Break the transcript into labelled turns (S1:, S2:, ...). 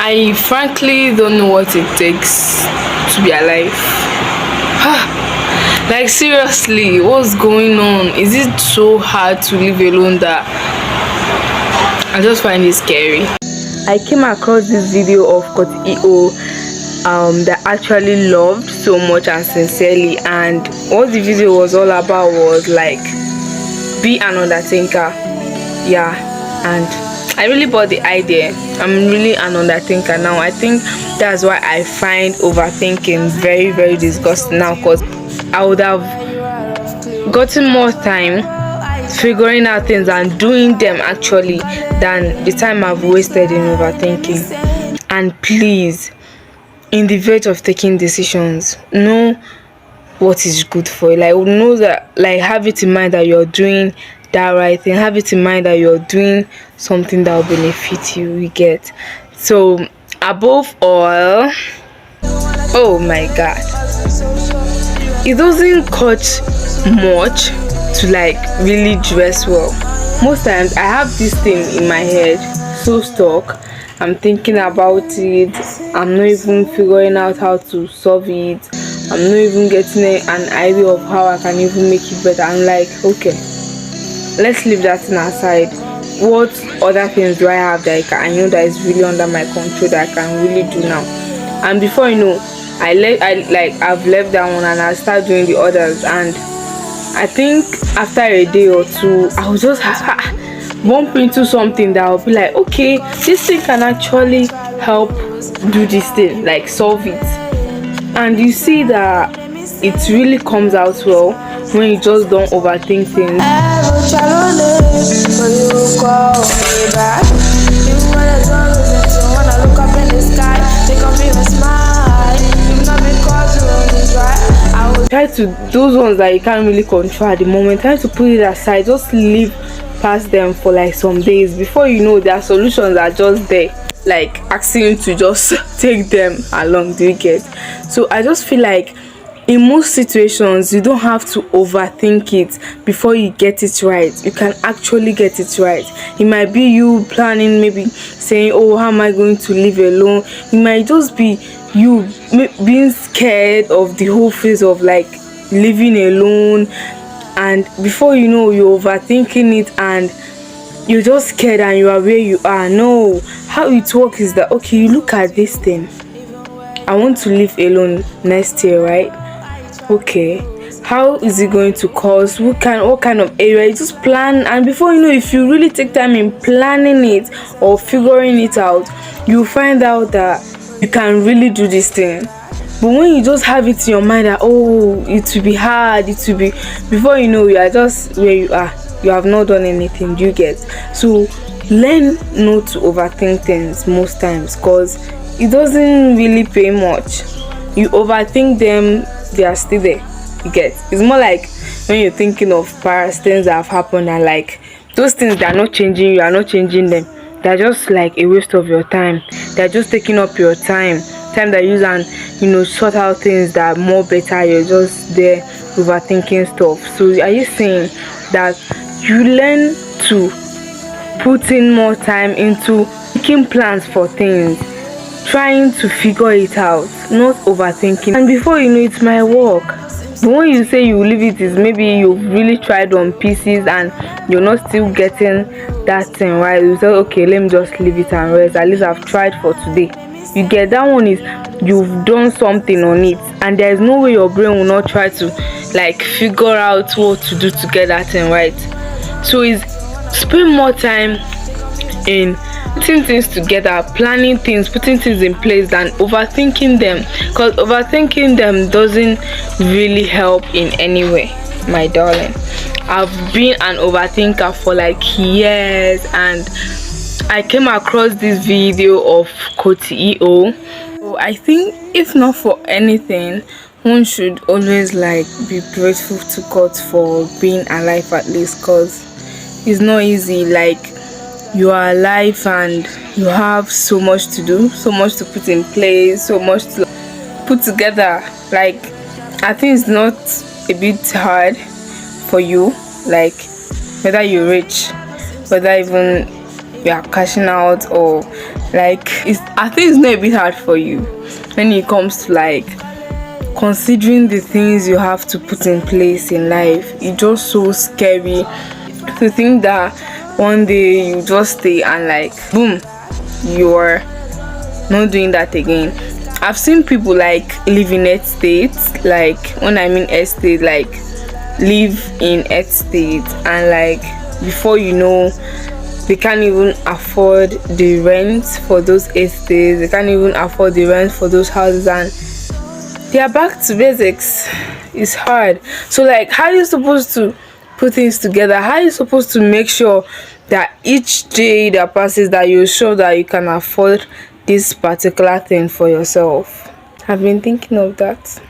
S1: I frankly don't know what it takes to be alive. Like seriously, what's going on? Is it so hard to live alone that I just find it scary? I came across this video of EO that actually loved so much and sincerely, and what the video was all about was like be an underthinker. Yeah, and I really bought the idea. I'm really an underthinker now. I think that's why I find overthinking very, very disgusting now, because I would have gotten more time figuring out things and doing them actually than the time I've wasted in overthinking. And please, in the verge of taking decisions, know what is good for you. Like, know that, like, have it in mind that you're doing that right thing. Have it in mind that you're doing something that will benefit you. You get. So above all, oh my god, it doesn't cost much to like really dress well. Most times I have this thing in my head so stuck, I'm thinking about it, I'm not even figuring out how to solve it, I'm not even getting an idea of how I can even make it better. I'm like, okay, let's leave that thing aside. What other things do I have that I know that is really under my control that I can really do now? And before you know, I've left that one and I start doing the others, and I think after a day or two I'll just bump into something that I'll be like, okay, this thing can actually help do this thing, like solve it. And you see that it really comes out well when you just don't overthink things. Try to, those ones that you can't really control at the moment, try to put it aside, just leave past them for like some days. Before you know, their solutions are just there, like asking you to just take them along. Do you get? So I just feel like in most situations you don't have to overthink it before you get it right. You can actually get it right. It might be you planning, maybe saying, oh, how am I going to live alone? It might just be you being scared of the whole phase of like living alone, and before you know, you're overthinking it and you're just scared and you are where you are. No, how it works is that, okay, you look at this thing, I want to live alone next year, right? Okay, how is it going to cost? What kind of area? You just plan, and before you know, if you really take time in planning it or figuring it out, you find out that you can really do this thing. But when you just have it in your mind that, oh, it will be hard, it will be, before you know, you are just where you are. You have not done anything. Do you get? So learn not to overthink things most times, because it doesn't really pay much. You overthink them, they are still there. You get? It's more like when you're thinking of past things that have happened, and like those things that are not changing, you are not changing them. They're just like a waste of your time. They're just taking up your time that you use and sort out things that are more better. You're just there overthinking stuff. So are you saying that you learn to put in more time into making plans for things, trying to figure it out, not overthinking, and before you know, it might work. But when you say you leave it, is maybe you've really tried on pieces and you're not still getting that thing right. You say, okay, let me just leave it and rest. At least I've tried for today. You get? That one is you've done something on it, and there's no way your brain will not try to like figure out what to do to get that thing right. So is spend more time in putting things together, planning things, putting things in place than overthinking them, because overthinking them doesn't really help in any way, my darling. I've been an overthinker for like years, and I came across this video of EO. So I think if not for anything, one should always like be grateful to God for being alive at least, because it's not easy. Like, you are alive and you have so much to do, so much to put in place, so much to put together. Like, I think it's not a bit hard for you, like whether you're rich, whether even you are cashing out, or Like, I think it's not a bit hard for you when it comes to like considering the things you have to put in place in life. It's just so scary to think that one day you just stay and like boom, you're not doing that again. I've seen people like live in estates, like when I mean estate, like live in estate, and like before you know, they can't even afford the rent for those estates, they can't even afford the rent for those houses, and they are back to basics. It's hard. So like, how are you supposed to put things together? How are you supposed to make sure that each day that passes that you're sure that you can afford this particular thing for yourself? I've been thinking of that.